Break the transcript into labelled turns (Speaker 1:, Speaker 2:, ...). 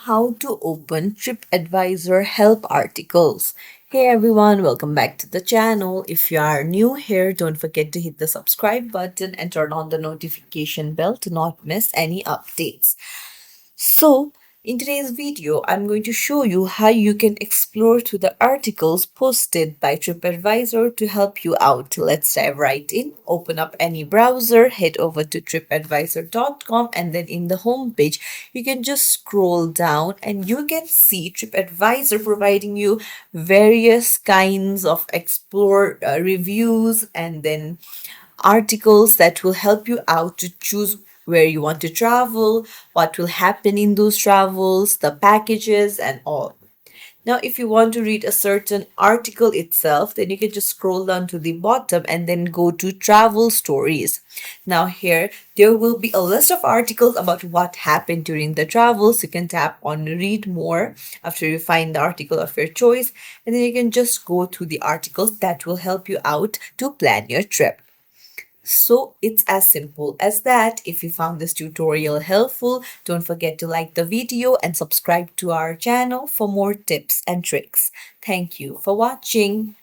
Speaker 1: How to open TripAdvisor help articles. Hey everyone, welcome back to the channel. If you are new here, don't forget to hit the subscribe button and turn on the notification bell to not miss any updates. So, in today's video, I'm going to show you how you can explore through the articles posted by TripAdvisor to help you out. Let's dive right in. Open up any browser, head over to tripadvisor.com, and then in the home page, you can just scroll down and you can see TripAdvisor providing you various kinds of explore reviews and then articles that will help you out to choose where you want to travel, what will happen in those travels, the packages, and all. Now, if you want to read a certain article itself, then you can just scroll down to the bottom and then go to travel stories. Now, here there will be a list of articles about what happened during the travels. You can tap on read more after you find the article of your choice, and then you can just go to the articles that will help you out to plan your trip. So it's as simple as that. If you found this tutorial helpful, don't forget to like the video and subscribe to our channel for more tips and tricks. Thank you for watching.